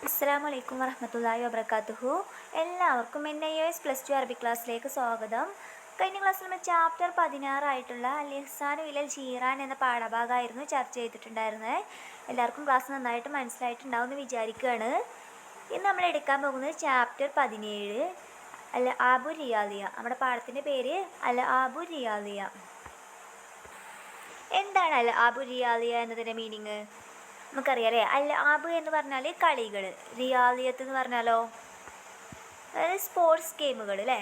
അസ്സലാമു അലൈക്കും വറഹ്മത്തുള്ളാഹി വബറകാതുഹു. എല്ലാവർക്കും NIOS+2 അറബി ക്ലാസ്സിലേക്ക് സ്വാഗതം. കഴിഞ്ഞ ക്ലാസ്സിൽ നമ്മൾ ചാപ്റ്റർ 16 ആയിട്ടുള്ള അൽ ഇഹ്സാനു ഇലൽ ജീറാൻ എന്ന പാഠഭാഗമായിരുന്നു ചർച്ച ചെയ്തിട്ടുണ്ടായിരുന്നത്. എല്ലാവർക്കും ക്ലാസ് നന്നായിട്ട് മനസ്സിലായിട്ടുണ്ടാവും എന്ന് വിചാരിക്കുകയാണ്. ഇന്ന് നമ്മൾ എടുക്കാൻ പോകുന്നത് ചാപ്റ്റർ 17 അൽ ആബു റിയാദിയ. നമ്മുടെ പാഠത്തിൻ്റെ പേര് അൽ ആബു റിയാദിയ. എന്താണ് അൽ ആബു റിയാദിയ എന്നതിൻ്റെ മീനിങ്? നമുക്കറിയാം അല്ലേ. അൽ ആബ് എന്ന് പറഞ്ഞാൽ കളികൾ, റിയാദിയത്ത് എന്ന് പറഞ്ഞാലോ അതായത് സ്പോർട്സ് ഗെയിമുകൾ അല്ലേ.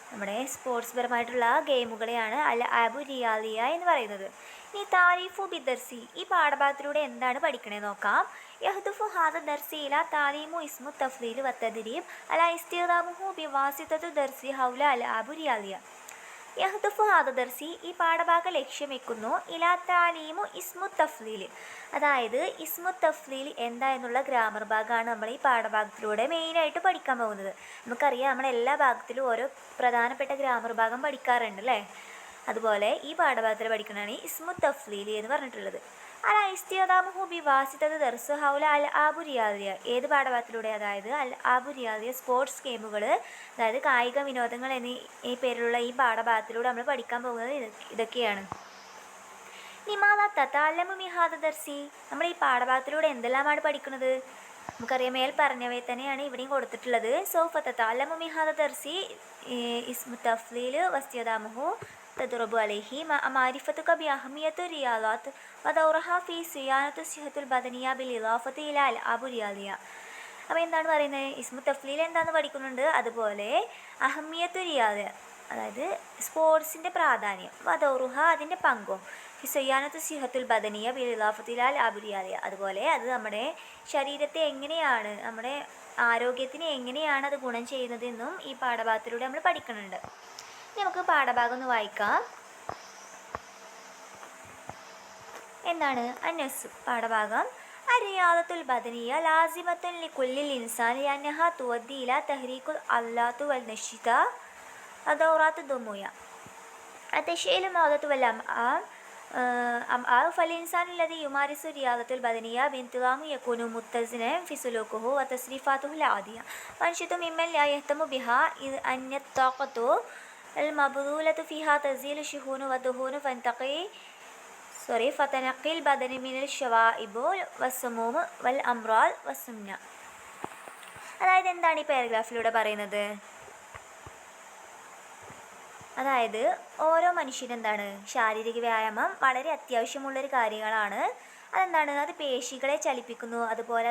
നമ്മുടെ സ്പോർട്സ് പരമായിട്ടുള്ള ഗെയിമുകളെയാണ് അൽ ആബു റിയാദിയ എന്ന് പറയുന്നത്. ഇനി താരിഫു ബിദർസി, ഈ പാഠഭാഗത്തിലൂടെ എന്താണ് പഠിക്കണേ നോക്കാം. യഹ്ദുഫു ഹാദ ദർസി ഇല താലീമു ഇസ്മു തഫ്ലീൽ വത്തദ്രീബ് അല ഇസ്തിഖ്ദാമുഹു ബിവാസിതത്തു ദർസി ഹൗല അൽ ആബു റിയാദിയ. യഹ്ദുഫു ഹാദ ദർസി, ഈ പാഠഭാഗം ലക്ഷ്യം വെക്കുന്നു ഇലാ താലീമു ഇസ്മു തഫ്ലീൽ, അതായത് ഇസ്മു തഫ്ലീൽ എന്താ എന്നുള്ള ഗ്രാമർ ഭാഗമാണ് നമ്മൾ ഈ പാഠഭാഗത്തിലൂടെ മെയിനായിട്ട് പഠിക്കാൻ പോകുന്നത്. നമുക്കറിയാം നമ്മൾ എല്ലാ ഭാഗത്തിലും ഓരോ പ്രധാനപ്പെട്ട ഗ്രാമർ ഭാഗം പഠിക്കാറുണ്ട് അല്ലേ. അതുപോലെ ഈ പാഠഭാഗത്തിൽ പഠിക്കുന്നതാണ് ഇസ്മു തഫ്ലീൽ എന്ന് പറഞ്ഞിട്ടുള്ളത്. അല ഇസ്തിഖ്ദാമുഹു ബിവാസിതത്തു ദർസ് ഹൗല അൽ ആബു റിയാദിയ, ഏത് പാഠഭാഗത്തിലൂടെ? അതായത് അൽ ആബു റിയാദിയ സ്പോർട്സ് ഗെയിമുകൾ, അതായത് കായിക വിനോദങ്ങൾ എന്നീ പേരിലുള്ള ഈ പാഠഭാഗത്തിലൂടെ നമ്മൾ പഠിക്കാൻ പോകുന്നത് ഇതൊക്കെയാണ്. നിമാദ തതഅല്ലമു മിൻ ഹാദ ദർസി, നമ്മൾ ഈ പാഠഭാഗത്തിലൂടെ എന്തെല്ലാമാണ് പഠിക്കുന്നത്? നമുക്കറിയാം മേൽ പറഞ്ഞവയെ തന്നെയാണ് ഇവിടെയും കൊടുത്തിട്ടുള്ളത്. സൗഫ തതഅല്ലമു മിൻ ഹാദ ദർസി ഇസ്മു തഫ്ലീൽ വസ്തിഖ്ദാമുഹു തദ്റബു അലൈഹി മാരിഫത്തുക ബിഅഹ്മിയത്തി റിയാദത്ത് വദൗറഹ ഫീ സിയാനത്തി സിഹത്തുൽ ബദനിയ ബിൽ ഇളാഫത്തി ഇലാ അൽ ആബു റിയാദിയ. അപ്പോൾ എന്താണ് പറയുന്നത്? ഇസ്മു തഫ്ലീൽ എന്താണെന്ന് പഠിക്കുന്നുണ്ട്, അതുപോലെ അഹ്മിയത്തു റിയാദ, അതായത് സ്പോർട്സിൻ്റെ പ്രാധാന്യം, വദൗറുഹ അതിൻ്റെ പങ്കും, ഫിസയ്യാനത്ത് സിഹത്തുൽ ബദനിയ ബിൽ ഇളാഫത്തി ഇലാ അൽ ആബു റിയാദിയ, അതുപോലെ അത് നമ്മുടെ ശരീരത്തെ എങ്ങനെയാണ്, നമ്മുടെ ആരോഗ്യത്തിന് എങ്ങനെയാണ് അത് ഗുണം ചെയ്യുന്നതെന്നും ഈ പാഠഭാഗത്തിലൂടെ നമ്മൾ പഠിക്കുന്നുണ്ട്. ഇനി നമുക്ക് പാഠഭാഗം ഒന്ന് വായിക്കാം. എന്താണ് അന്നസ് പാഠഭാഗം? അരിയാദത്തുൽ ബദനിയ ലാസിമത്തുൻ ലികുല്ലിൽ ഇൻസാനി അന്നഹ തുവദ്ദി ഇലാ തഹ്രീക്കുൽ അല്ലാത്തു വൽ നശിത ദൗറാത്തു ദുമുയ അതശീലു മൗദത്തു വൽ فالإنسان الذي يمارس الرياضة البدنية بانتظام يكون متزنا في سلوكه وتصرفاته العادية وأنشط ممن لا يهتم بها إذ أن الطاقة المبذولة فيها تزيل الشحون والدهون فتنقي البدن من الشوائب والسموم والأمراض والسمنة. അതായത് എന്താണ് ഈ പാരഗ്രാഫിലൂടെ പറയുന്നത്? അതായത് ഓരോ മനുഷ്യനെന്താണ് ശാരീരിക വ്യായാമം വളരെ അത്യാവശ്യമുള്ളൊരു കാര്യങ്ങളാണ്. അതെന്താണ്? അത് പേശികളെ ചലിപ്പിക്കുന്നു, അതുപോലെ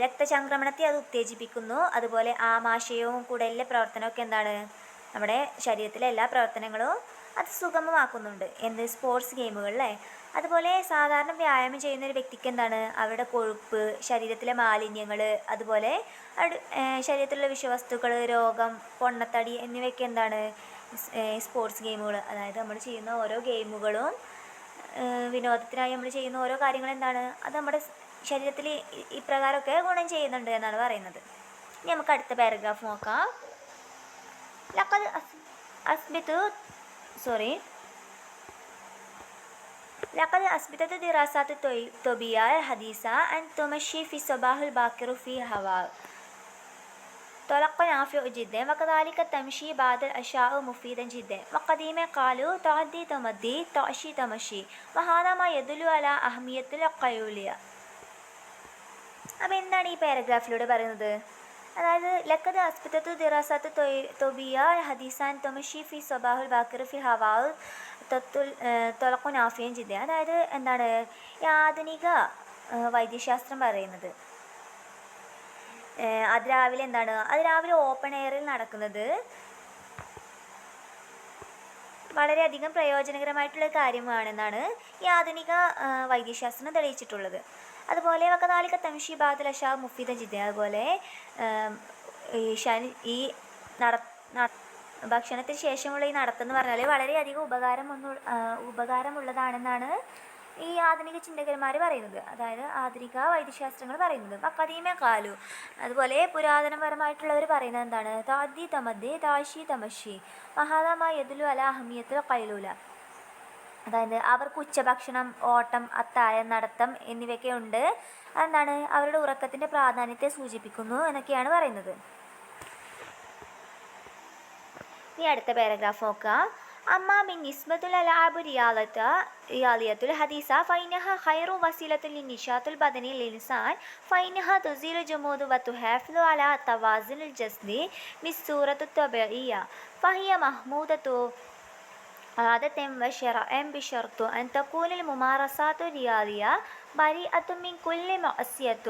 രക്തചംക്രമണത്തെ അത് ഉത്തേജിപ്പിക്കുന്നു, അതുപോലെ ആമാശയവും കുടലിലെ പ്രവർത്തനമൊക്കെ എന്താണ് നമ്മുടെ ശരീരത്തിലെ എല്ലാ പ്രവർത്തനങ്ങളും അത് സുഗമമാക്കുന്നുണ്ട്. എന്ത്? സ്പോർട്സ് ഗെയിമുകളിലെ. അതുപോലെ സാധാരണ വ്യായാമം ചെയ്യുന്ന ഒരു വ്യക്തിക്ക് എന്താണ് അവരുടെ കൊഴുപ്പ്, ശരീരത്തിലെ മാലിന്യങ്ങൾ, അതുപോലെ ശരീരത്തിലുള്ള വിഷവസ്തുക്കൾ, രോഗം, പൊണ്ണത്തടി എന്നിവയൊക്കെ എന്താണ് സ്പോർട്സ് ഗെയിമുകൾ, അതായത് നമ്മൾ ചെയ്യുന്ന ഓരോ ഗെയിമുകളും വിനോദത്തിനായി നമ്മൾ ചെയ്യുന്ന ഓരോ കാര്യങ്ങളും എന്താണ് അത് നമ്മുടെ ശരീരത്തിൽ ഇപ്രകാരമൊക്കെ ഗുണം ചെയ്യുന്നുണ്ട് എന്നാണ് പറയുന്നത്. ഇനി നമുക്ക് അടുത്ത പാരഗ്രാഫ് നോക്കാം. لقد أثبتت دراسات الطبية الحديثة أن تمشي في الصباح الباكر في هواء طلق نافع جدا وكذلك تمشي بعد العشاء مفيدا جدا وقديما قالوا تعدي تمدي تعشي تمشي وهذا ما يدل على أهمية القيلولة. അപ്പോൾ എന്താണ് ഈ പാരഗ്രാഫിലൂടെ പറയുന്നത്? അതായത് ലഖദ് അസ്ബതത്തു ദിറാസത്തു തൊബിയ ഹദീസാൻ തമഷി ഫി സബാഹുൽ ബാക്കിർ ഫി ഹവാൽ തൊലഖു നാഫിയൻ ജിദ്ദ. അതായത് എന്താണ് ഈ ആധുനിക വൈദ്യശാസ്ത്രം പറയുന്നത് അത് രാവിലെ ഓപ്പൺ എയറിൽ നടക്കുന്നത് വളരെയധികം പ്രയോജനകരമായിട്ടുള്ള കാര്യമാണെന്നാണ് ഈ ആധുനിക വൈദ്യശാസ്ത്രം തെളിയിച്ചിട്ടുള്ളത്. അതുപോലെ വകദാലിക തംഷി ബാദൽ അഷാ മുഫീദ ജിദ്ദ, അതുപോലെ ഈ ഭക്ഷണത്തിന് ശേഷമുള്ള ഈ നടത്തെന്ന് പറഞ്ഞാൽ വളരെയധികം ഉപകാരമുള്ളതാണെന്നാണ് ഈ ആധുനിക ചിന്തകന്മാർ പറയുന്നത്, അതായത് ആധുനിക വൈദ്യശാസ്ത്രങ്ങൾ പറയുന്നത്. വഖദീമ കാലു, അതുപോലെ പുരാതനപരമായിട്ടുള്ളവർ പറയുന്നത് എന്താണ്? താദി തമദ്ദി താഷി തമഷി മഹാദാമ യദുലു അല അഹമിയത്തുൽ ഖൈലൂല. അതായത് അവർക്ക് ഉച്ചഭക്ഷണം, ഓട്ടം, അത്താഴം, നടത്തം എന്നിവയൊക്കെ ഉണ്ട്. അതെന്താണ് അവരുടെ ഉറക്കത്തിൻ്റെ പ്രാധാന്യത്തെ സൂചിപ്പിക്കുന്നു എന്നൊക്കെയാണ് പറയുന്നത്. ഇനി അടുത്ത പാരഗ്രാഫ് നോക്കാം. أما بالنسبة للألعاب الرياضية الحديثة فإنها خير وسيلة للنشاط البدني للإنسان فإنها تزيل الجمود وتحافظ على التوازن الجسدي بالصورة الطبيعية فهي محمودة عادة وشرعا بشرط أن تكون الممارسات الرياضية بريئة من كل معصية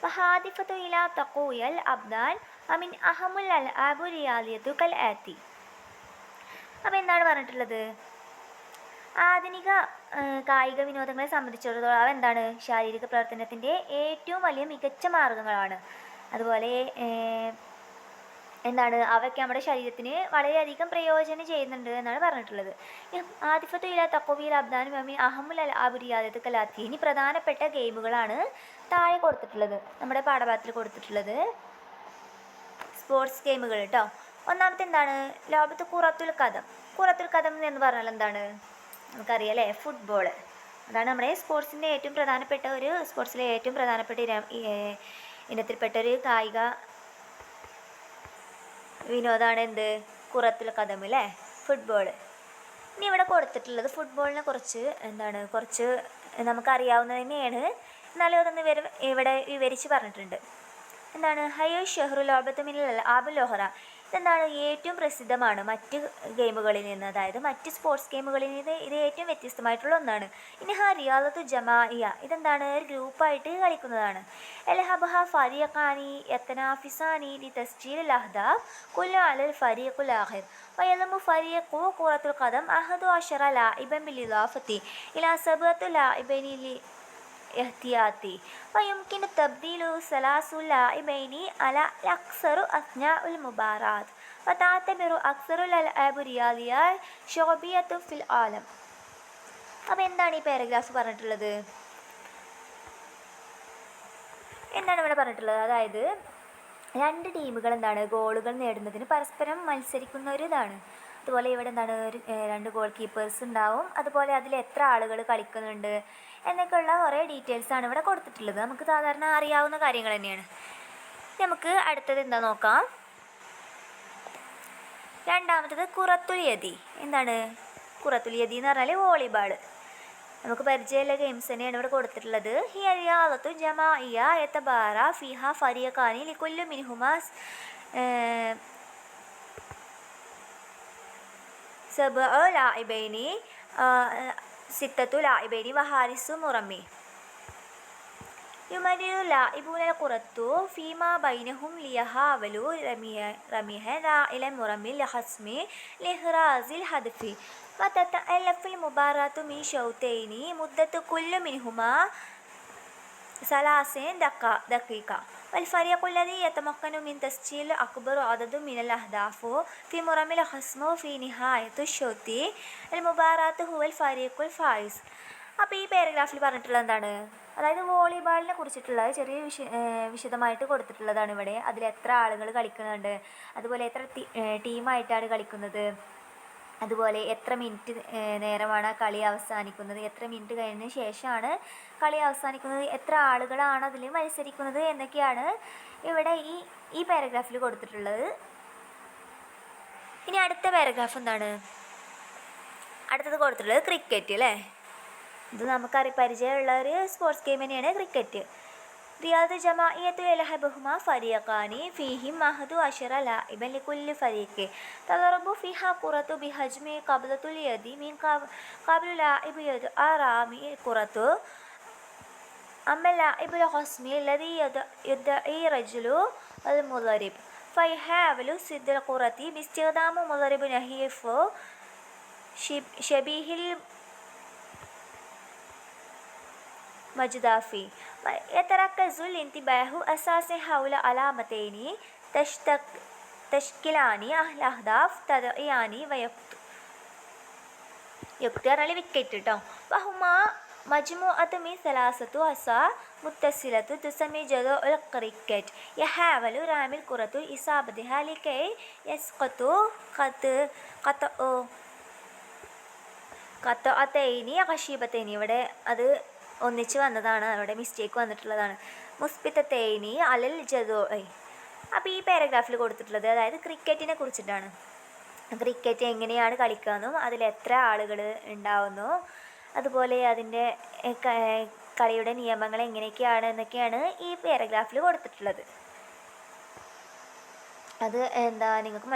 وهادفة إلى تقوية الأبدان ومن أهم الألعاب الرياضية كالآتي. അപ്പോൾ എന്താണ് പറഞ്ഞിട്ടുള്ളത്? ആധുനിക കായിക വിനോദങ്ങളെ സംബന്ധിച്ചിടത്തോളം അവ എന്താണ് ശാരീരിക പ്രവർത്തനത്തിൻ്റെ ഏറ്റവും വലിയ മികച്ച മാർഗങ്ങളാണ്. അതുപോലെ എന്താണ് അവയ്ക്ക് നമ്മുടെ ശരീരത്തിന് വളരെയധികം പ്രയോജനം ചെയ്യുന്നുണ്ട് എന്നാണ് പറഞ്ഞിട്ടുള്ളത്. ആദിഫത്തു ഇല തക്കോവിൽ അബ്ദാനും അമി അഹമുൽ അൽ ആബുരിയാദത്ത് കലാത്തി. ഇനി പ്രധാനപ്പെട്ട ഗെയിമുകളാണ് താഴെ കൊടുത്തിട്ടുള്ളത്, നമ്മുടെ പാഠഭാഗത്തിൽ കൊടുത്തിട്ടുള്ളത് സ്പോർട്സ് ഗെയിമുകൾ കേട്ടോ. ഒന്നാമത്തെ എന്താണ്? ലോകത്ത് കുറത്തുൽ കഥം. കുറത്തുൽ കഥം എന്ന് പറഞ്ഞാൽ എന്താണ് നമുക്കറിയാം അല്ലേ? ഫുട്ബോൾ. അതാണ് നമ്മുടെ സ്പോർട്സിലെ ഏറ്റവും പ്രധാനപ്പെട്ട ഇനത്തിൽപ്പെട്ട ഒരു കായിക വിനോദമാണ് എന്ത്? കുറത്തുൽ കഥം അല്ലേ, ഫുട്ബോൾ. ഇനി ഇവിടെ കൊടുത്തിട്ടുള്ളത് ഫുട്ബോളിനെ കുറച്ച് നമുക്കറിയാവുന്നത് തന്നെയാണ്, എന്നാലും അതൊന്ന് ഇവിടെ വിവരിച്ച് പറഞ്ഞിട്ടുണ്ട്. എന്താണ്? ഹയോ ഷെഹ്റു ലോബത്തുമിൽ ആബുൽ ലോഹറ. ഇതെന്താണ്? ഏറ്റവും പ്രസിദ്ധമാണ് മറ്റ് ഗെയിമുകളിൽ നിന്ന്, അതായത് മറ്റ് സ്പോർട്സ് ഗെയിമുകളിൽ നിന്ന് ഇത് ഏറ്റവും വ്യത്യസ്തമായിട്ടുള്ള ഒന്നാണ്. ഇനി റിയാദത്തു ജമാഇയ. ഇതെന്താണ്? ഒരു ഗ്രൂപ്പായിട്ട് കളിക്കുന്നതാണ്. എൽഹബഹ ഫരീഖാനി യതനാഫിസാനി ലി തസ്ജീൽ അഹ്ദാഫ് കുല്ലു അലൽ ഫരീഖുൽ ആഖിർ വയലമു ഫരീഖു ഖുറത്തുൽ ഖദം 11 ലാഇബൻ ബിലിദാഫത്തി ഇലാ സബഅത്തി ലാഇബൈനി ലി احتياطي ويمكن تبديل 3 لاعبين على الأكثر أثناء المباراة وتعتبر أكثر الألعاب الرياضية شعبية في العالم. അപ്പോൾ എന്താണ് ഈ പാരഗ്രാഫ് പറഞ്ഞിട്ടുള്ളത്? എന്താണ് ഇവിടെ പറഞ്ഞിട്ടുള്ളത്? അതായത് രണ്ട് ടീമുകൾ എന്താണ് ഗോളുകൾ നേടുന്നതിന് പരസ്പരം മത്സരിക്കുന്ന ഒരു ഇതാണ്. അതുപോലെ ഇവിടെ എന്താണ് 2 ഗോൾ കീപ്പേഴ്സ് ഉണ്ടാവും. അതുപോലെ അതിൽ എത്ര ആളുകൾ കളിക്കുന്നുണ്ട് എന്നൊക്കെയുള്ള കുറേ ഡീറ്റെയിൽസാണ് ഇവിടെ കൊടുത്തിട്ടുള്ളത്. നമുക്ക് സാധാരണ അറിയാവുന്ന കാര്യങ്ങൾ തന്നെയാണ്. നമുക്ക് അടുത്തത് എന്താ നോക്കാം. രണ്ടാമത്തത് കുറത്തുൽ യദി. എന്താണ് കുറത്തുൽ യദി എന്ന് പറഞ്ഞാൽ വോളിബാൾ. നമുക്ക് പരിചയമുള്ള ഗെയിംസ് തന്നെയാണ് ഇവിടെ കൊടുത്തിട്ടുള്ളത്. ഹിയ റിയാദത്തു ജമാഇയ യതബാറ ഫിഹ ഫരീഖാനി ലികുല്ലി മിൻഹുമാ സബഉ ലാഇബൈനി 6 ലാഇബൈനി വഹാരിസു മുറമ്മി. യുമരിറു ലാഇബൂന ഖുറത്തു ഫീമാ ബൈനഹും ലിയഹാവലു റമിഹ ലാഇല മുറമ്മി ലഹസ്മി ലിഹ്റാസിൽ ഹദഫി وتتألف المباراة من شوطين مدة كل منهما 30 دقيقة والفريق الذي يتمكن من تسجيل أكبر عدد من الأهداف في مرمى الخصم في نهاية الشوط المباراة هو الفريق الفائز. അപ്പോൾ ഈ പാരഗ്രാഫിൽ പറഞ്ഞിട്ടുള്ളത് എന്താണ്? അതായത് വോളിബാളിനെ കുറിച്ചിട്ടുള്ള ചെറിയ വിശദമായിട്ട് കൊടുത്തിട്ടുള്ളതാണ് ഇവിടെ. അതിൽ എത്ര ആളുകൾ കളിക്കുന്നുണ്ട്, അതുപോലെ എത്ര ടീമായിട്ടാണ് കളിക്കുന്നത്, അതുപോലെ എത്ര മിനിറ്റ് നേരമാണ് കളി അവസാനിക്കുന്നത്, എത്ര മിനിറ്റ് കഴിഞ്ഞതിന് ശേഷമാണ് കളി അവസാനിക്കുന്നത്, എത്ര ആളുകളാണ് അതിൽ മത്സരിക്കുന്നത് എന്നൊക്കെയാണ് ഇവിടെ ഈ പാരഗ്രാഫിൽ കൊടുത്തിട്ടുള്ളത്. ഇനി അടുത്ത പാരഗ്രാഫ് എന്താണ്? അടുത്തത് കൊടുത്തിട്ടുള്ളത് ക്രിക്കറ്റ് അല്ലേ. ഇത് നമുക്ക് പരിചയമുള്ള ഒരു സ്പോർട്സ് ഗെയിം തന്നെയാണ് ക്രിക്കറ്റ്. റിയാദ് ജമാഇയത്തു യൽഹബുഹുമാ ഫരീഖാനി ഫീഹിം 11 ലാഇബൻ ലികുല്ലി ഫരീഖ് തദറബു ഫിഹാ ഖുറത്തു ബിഹജ്മി ഖബ്ലത്തുൽ യദി മിൻ ഖബ്ല ലാഇബ് യദ്അ റാമി ഖുറത്തു അമ്മ ലാഇബുൽ ഖസ്മി الذي يدعي رجل المضرب فيحاول صد القرة باستخدام مضرب نحيف شبيه مجدافي يتركز الانتباه أساسا حول علامتين تشكيلان الأهداف تضيعان ويقترن الوكيت وهما مجموعة من 3 عصا متصلة تسمى جدول الكريكت يحاول رامي الكرة إصابتها لكي يسقط قطع കത്തോ അത്തൈനി അകഷീബത്തേനി ഇവിടെ അത് ഒന്നിച്ച് വന്നതാണ്, അവിടെ മിസ്റ്റേക്ക് വന്നിട്ടുള്ളതാണ്. മുസ്ബിത്തത്തേനി അലൽ ജദോ. അപ്പോൾ ഈ പാരഗ്രാഫിൽ കൊടുത്തിട്ടുള്ളത് അതായത് ക്രിക്കറ്റിനെ കുറിച്ചിട്ടാണ്. ക്രിക്കറ്റ് എങ്ങനെയാണ് കളിക്കുകയെന്നും അതിലെത്ര ആളുകൾ ഉണ്ടാവുന്നു, അതുപോലെ അതിൻ്റെ കളിയുടെ നിയമങ്ങൾ എങ്ങനെയൊക്കെയാണ് എന്നൊക്കെയാണ് ഈ പാരഗ്രാഫിൽ കൊടുത്തിട്ടുള്ളത്. അത് എന്താ നിങ്ങൾക്ക്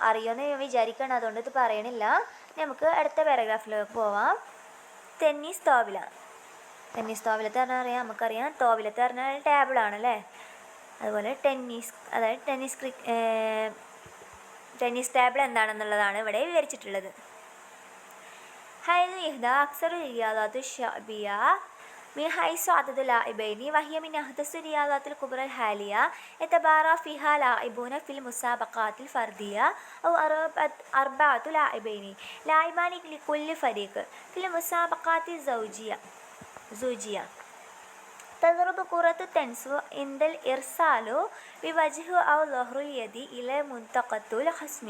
അറിയുമെന്ന് ഞാൻ വിചാരിക്കുകയാണ്, അതുകൊണ്ട് ഇത് പറയണില്ല. നമുക്ക് അടുത്ത പാരഗ്രാഫിലേക്ക് പോവാം. ടെന്നീസ് തോവില. ടെന്നീസ് തോവിലത്ത് പറഞ്ഞാൽ അറിയാം, നമുക്കറിയാം. തോവിലത്ത് പറഞ്ഞാൽ ടേബിളാണല്ലേ. അതുപോലെ ടെന്നീസ്, അതായത് ടെന്നീസ് ടേബിൾ എന്താണെന്നുള്ളതാണ് ഇവിടെ വിവരിച്ചിട്ടുള്ളത്. هذه إحدى أكثر الرياضات الشعبية من حيث عدد اللاعبين، وهي من أحدث الرياضات الكبرى الحالية. يتبارى فيها لاعبون في المسابقات الفردية أو 4 لاعبان لكل فريق. في المسابقات الزوجية تضرب كرة التنس عند الإرسال بوجه أو ظهر اليد إلى منطقة الخصم،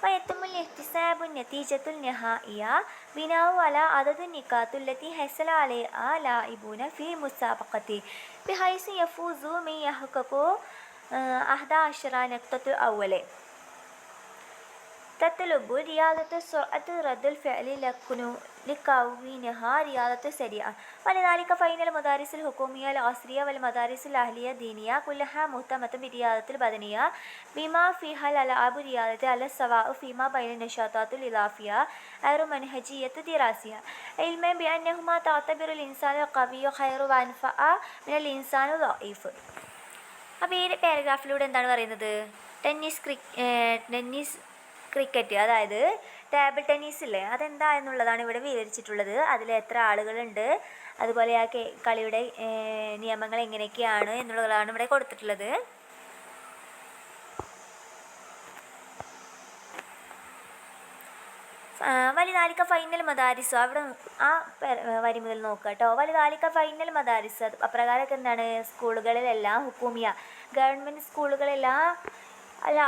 ويتم الاحتساب النتيجة النهائية بناء على عدد النقاط التي حصل عليها لاعبون في المسابقة، بحيث يفوز من يحقق 11 نقطة أولا. تطلب رياضة سرعة رد الفعل لكونها رياضة سريعة، ولذلك فإن المدارس الحكومية العصرية والمدارس الأهلية الدينية كلها مهتمة برياضة البدنية بما فيها الألعاب الرياضية على السواء فيما بين النشاطات الإضافية غير منهجية دراسية، علما بأنهما تعتبر الإنسان القوي خير وأنفع من الإنسان الضعيف. അപ്പോൾ ഈ പാരഗ്രാഫിലൂടെ എന്താണ് പറയുന്നത്? ടെന്നീസ് ക്രിക്കറ്റ്, അതായത് ടേബിൾ ടെന്നീസ് ഇല്ലേ, അതെന്താ എന്നുള്ളതാണ് ഇവിടെ വിവരിച്ചിട്ടുള്ളത്. അതിൽ എത്ര ആളുകളുണ്ട്, അതുപോലെ ആ കളിയുടെ നിയമങ്ങൾ എങ്ങനെയൊക്കെയാണ് എന്നുള്ളതാണ് ഇവിടെ കൊടുത്തിട്ടുള്ളത്. വലിതാലിക്ക ഫൈനൽ മദാരിസ്, അവിടെ ആ വരി മുതൽ നോക്കുക കേട്ടോ. വലിതാലിക്ക ഫൈനൽ മദാരിസ്, അപ്രകാരമൊക്കെ എന്താണ് സ്കൂളുകളിലെല്ലാം, ഹുക്കൂമിയ ഗവൺമെൻറ് സ്കൂളുകളെല്ലാം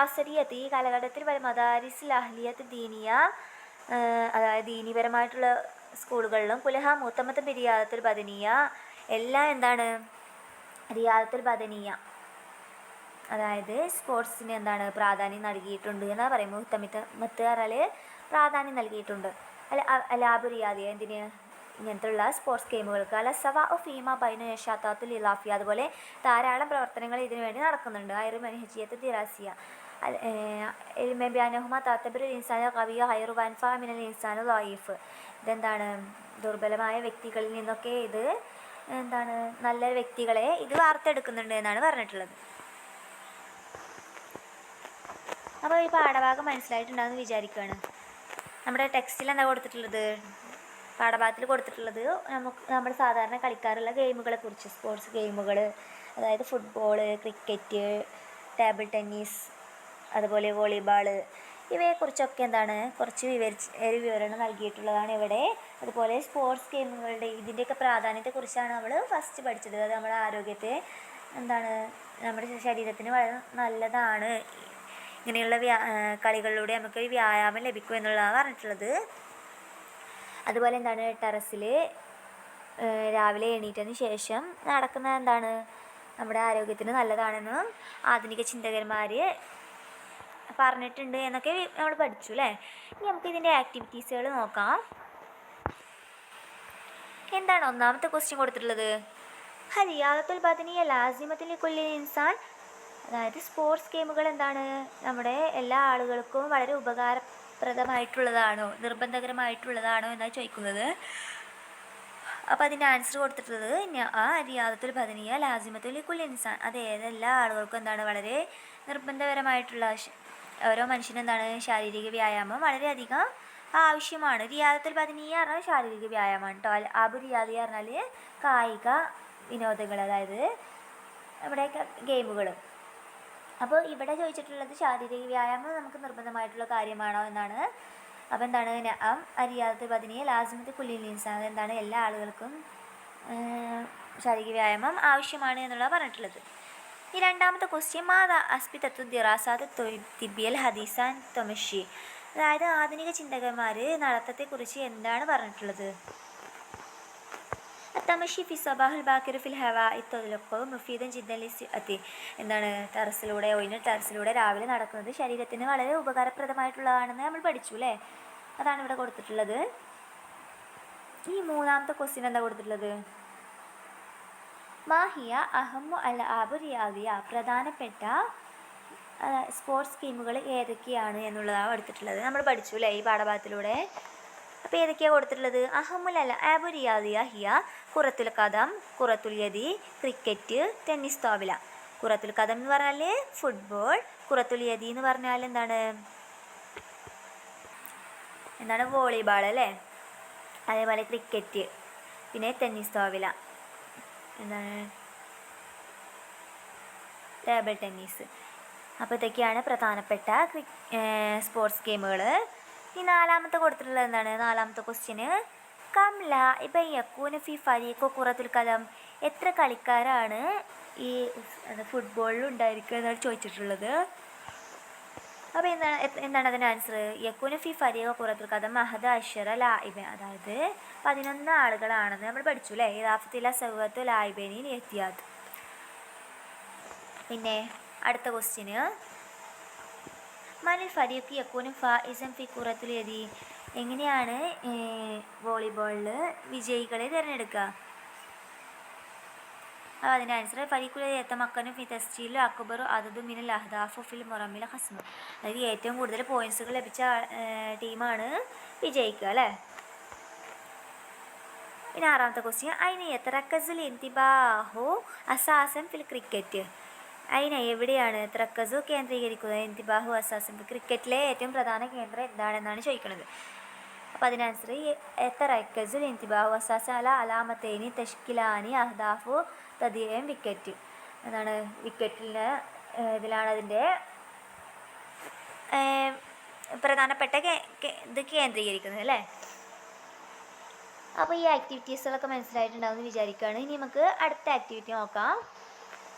അസരിയത്ത് ഈ കാലഘട്ടത്തിൽ മദാരിസ് അഹ്ലിയത്ത് ദീനിയ, അതായത് ദീനീപരമായിട്ടുള്ള സ്കൂളുകളിലും കുലഹ മുത്തമത്ത് ബിരിയാദത്തുൽ ബദനിയ എല്ലാം എന്താണ് റിയാദത്തുൽ ബദനിയ, അതായത് സ്പോർട്സിന് എന്താണ് പ്രാധാന്യം നൽകിയിട്ടുണ്ട് എന്നാണ് പറയും. മുത്തമത്ത് പറഞ്ഞാൽ പ്രാധാന്യം നൽകിയിട്ടുണ്ട്. ലാബ് റിയാദിയ എന്തിന് ഇങ്ങനത്തെയുള്ള സ്പോർട്സ് ഗെയിമുകൾക്ക്. അല്ല സവ ഫീമ ബൈന നഷാത്താത്തുൽ ഇലാഫിയ, അതുപോലെ ധാരാളം പ്രവർത്തനങ്ങൾ ഇതിനു വേണ്ടി നടക്കുന്നുണ്ട്. ഹൈറു മനഹജിയത്ത് ദിറാസിയ എൽമെബിയാനഹുമ താത്തബിർ ഇൻസാന കവിയ ഹൈറു വൻഫ മിനൽ ഇൻസാനു ലൈഫ്. ഇതെന്താണ് ദുർബലമായ വ്യക്തികളിൽ നിന്നൊക്കെ ഇത് എന്താണ് നല്ല വ്യക്തികളെ ഇത് വാർത്തെടുക്കുന്നുണ്ട് എന്നാണ് പറഞ്ഞിട്ടുള്ളത്. അപ്പോൾ ഈ പാഠഭാഗം മനസ്സിലായിട്ടുണ്ടാകുമെന്ന് വിചാരിക്കുകയാണ്. നമ്മുടെ ടെക്സ്റ്റിൽ എന്താ കൊടുത്തിട്ടുള്ളത്? പാഠഭാഗത്തിൽ കൊടുത്തിട്ടുള്ളത് നമ്മൾ സാധാരണ കളിക്കാറുള്ള ഗെയിമുകളെ കുറിച്ച്, സ്പോർട്സ് ഗെയിമുകൾ, അതായത് ഫുട്ബോൾ, ക്രിക്കറ്റ്, ടേബിൾ ടെന്നീസ്, അതുപോലെ വോളിബോൾ, ഇവയെക്കുറിച്ചൊക്കെ എന്താണ് കുറച്ച് വിവരണം നൽകിയിട്ടുള്ളതാണ് ഇവിടെ. അതുപോലെ സ്പോർട്സ് ഗെയിമുകളുടെ ഇതിൻ്റെയൊക്കെ പ്രാധാന്യത്തെക്കുറിച്ചാണ് നമ്മൾ ഫസ്റ്റ് പഠിച്ചത്. അത് നമ്മുടെ ആരോഗ്യത്തെ എന്താണ് നമ്മുടെ ശരീരത്തിന് വളരെ നല്ലതാണ്, ഇങ്ങനെയുള്ള കളികളിലൂടെ നമുക്ക് വ്യായാമം ലഭിക്കും എന്നുള്ളതാണ് പറഞ്ഞിട്ടുള്ളത്. അതുപോലെ എന്താണ് ടെറസിൽ രാവിലെ എണീറ്റതിന് ശേഷം നടക്കുന്ന എന്താണ് നമ്മുടെ ആരോഗ്യത്തിന് നല്ലതാണെന്ന് ആധുനിക ചിന്തകന്മാർ പറഞ്ഞിട്ടുണ്ട് എന്നൊക്കെ നമ്മൾ പഠിച്ചു അല്ലേ. ഇനി നമുക്ക് ഇതിൻ്റെ ആക്ടിവിറ്റീസുകൾ നോക്കാം. എന്താണ് ഒന്നാമത്തെ ക്വസ്റ്റ്യൻ കൊടുത്തിട്ടുള്ളത്? റിയാദത്തുൽ ബദനിയ ലാസിമത്തുൽ ലിക്കുല്ലി ഇൻസാൻ, അതായത് സ്പോർട്സ് ഗെയിമുകൾ എന്താണ് നമ്മുടെ എല്ലാ ആളുകൾക്കും വളരെ ഉപകാരപ്രദമായിട്ടുള്ളതാണോ നിർബന്ധകരമായിട്ടുള്ളതാണോ എന്നാണ് ചോദിക്കുന്നത്. അപ്പോൾ അതിൻ്റെ ആൻസർ കൊടുത്തിട്ടുള്ളത് റിയാദത്തുൽ ബദനിയ ലാസിമത്തുൽ ലിക്കുല്ലി ഇൻസാൻ, അത് എല്ലാ ആളുകൾക്കും എന്താണ് വളരെ നിർബന്ധപരമായിട്ടുള്ള, ഓരോ മനുഷ്യനും എന്താണ് ശാരീരിക വ്യായാമം വളരെയധികം ആവശ്യമാണ്. റിയാദത്തുൽ ബദനിയ പറഞ്ഞാൽ ശാരീരിക വ്യായാമമാണ് കേട്ടോ. അബു റിയാദിയ പറഞ്ഞാൽ കായിക വിനോദങ്ങൾ, അതായത് നമ്മുടെ ഗെയിമുകൾ. അപ്പോൾ ഇവിടെ ചോദിച്ചിട്ടുള്ളത് ശാരീരിക വ്യായാമം നമുക്ക് നിർബന്ധമായിട്ടുള്ള കാര്യമാണോ എന്നാണ്. അപ്പോൾ എന്താണ് റിയാദത്തുൽ ബദനിയ ലാസിമത്തുൽ ലിക്കുല്ലി ഇൻസാൻ, അതെന്താണ് എല്ലാ ആളുകൾക്കും ശാരീരിക വ്യായാമം ആവശ്യമാണ് എന്നുള്ളത് പറഞ്ഞിട്ടുള്ളത്. ഈ രണ്ടാമത്തെ ക്വസ്റ്റ്യൻ മാതാ അസ്ബിതത്തു ദിറാസാത്ത് തിബിയൽ ഹദീസാൻ തൊമഷി, അതായത് ആധുനിക ചിന്തകന്മാർ നടത്തത്തെക്കുറിച്ച് എന്താണ് പറഞ്ഞിട്ടുള്ളത്? التمشي في الصباح الباكر في الهواء الطلق مفيدا جدا للصحة. എന്താണ് ടെറസിലൂടെ രാവിലെ നടക്കുന്നത് ശരീരത്തിന് വളരെ ഉപകാരപ്രദമായിട്ടുള്ളതാണെന്ന് നമ്മൾ പഠിച്ചു അല്ലേ? അതാണ് ഇവിടെ കൊടുത്തിട്ടുള്ളത്. ഈ മൂന്നാമത്തെ ക്വസ്റ്റ്യൻ എന്താ കൊടുത്തിട്ടുള്ളത്? മാഹിയ അഹമ്മു അൽ ആബു റിയാദിയ, പ്രധാനപ്പെട്ട സ്പോർട്സ് ഗെയിമുകൾ ഏതൊക്കെയാണ് എന്നുള്ളതാണ് എടുത്തിട്ടുള്ളത്. നമ്മൾ പഠിച്ചു അല്ലേ ഈ പാഠഭാഗത്തിലൂടെ? അപ്പോൾ ഏതൊക്കെയാണ് കൊടുത്തിട്ടുള്ളത്? അഹമ്മുൽ അൽ ആബു റിയാദിയ ഹിയ കുറത്തുൽ ഖദം, കുറത്തുൽ യദി, ക്രിക്കറ്റ്, ടെന്നീസ് താവില. കുറത്തുൽ ഖദം എന്ന് പറഞ്ഞാൽ ഫുട്ബോൾ, കുറത്തുൽ യദി എന്ന് പറഞ്ഞാൽ എന്താണ് വോളിബോൾ അല്ലേ? അതേപോലെ ക്രിക്കറ്റ്, പിന്നെ ടെന്നീസ് താവില എന്താണ് ടേബിൾ ടെന്നീസ്. അപ്പോൾ ഇതൊക്കെയാണ് പ്രധാനപ്പെട്ട സ്പോർട്സ് ഗെയിമുകൾ. ഈ നാലാമത്തെ കൊടുത്തിട്ടുള്ളത് എന്താണ്? നാലാമത്തെ ക്വസ്റ്റ്യന് കംല ഇബയ്യക്കൂന ഫി ഫരീഖോ കുറത്തുൽ കലം, എത്ര കളിക്കാരാണ് ഈ ഫുട്ബോളിൽ ഉണ്ടായിരിക്കുക എന്നാണ് ചോദിച്ചിട്ടുള്ളത്. അപ്പോൾ എന്താണ് അതിൻ്റെ ആൻസർ? യക്കൂന ഫി ഫരീഖോ കുറത്തുൽ കലം അഹദ അഷറ ലായിബ, അതായത് 11 ആളുകളാണെന്ന് നമ്മൾ പഠിച്ചു അല്ലേ? ഇറാഫത്തില സൗഹത്തു ലായിബേനി എത്തിയാത്. പിന്നെ അടുത്ത ക്വസ്റ്റ്യന് മനിൽ ഫരീഖ് യക്കൂനും ഫായിസൻ ഫി കുറത്തുൽ യദി, എങ്ങനെയാണ് വോളിബോളിൽ വിജയികളെ തിരഞ്ഞെടുക്കുക? അപ്പോൾ അതിൻ്റെ ആൻസർ ഫരീഖുൽ എത്തമക്കനും ഫി തസ്ജീലു അക്ബറു അതദു മിനൽ അഹ്ദാഫു ഫിൽ മുറമ്മിൽ ഹസ്മു, അതായത് ഏറ്റവും കൂടുതൽ പോയിൻറ്റ്സുകൾ ലഭിച്ച ടീമാണ് വിജയിക്കുക അല്ലേ? പിന്നെ ആറാമത്തെ ക്വസ്റ്റ്യൻ അയിന യതറക്കസുൽ ഇന്തിബാഹു അസാസൻ ഫിൽ ക്രിക്കറ്റ്, അയിന എവിടെയാണ് ത്രക്കസു കേന്ദ്രീകരിക്കുന്നത്? ഇന്തിബാഹു അസാസൻ, ക്രിക്കറ്റിലെ ഏറ്റവും പ്രധാന കേന്ദ്രം എന്താണെന്നാണ് ചോദിക്കുന്നത്. അപ്പോൾ അതിന് ആൻസർ ത്രക്കസുൽ ഇന്തിബാഹു അസാസൻ അല അലാമത്തേനി തഷ്കിലാനി അഹ്ദാഫു തദിയം വിക്കറ്റ്, എന്നാണ് വിക്കറ്റിന് ഇതിലാണ് അതിൻ്റെ പ്രധാനപ്പെട്ട ഇത് കേന്ദ്രീകരിക്കുന്നത് അല്ലേ? അപ്പോൾ ഈ ആക്ടിവിറ്റീസുകളൊക്കെ മനസ്സിലായിട്ടുണ്ടാവും എന്ന് വിചാരിക്കുകയാണ്. ഇനി നമുക്ക് അടുത്ത ആക്ടിവിറ്റി നോക്കാം.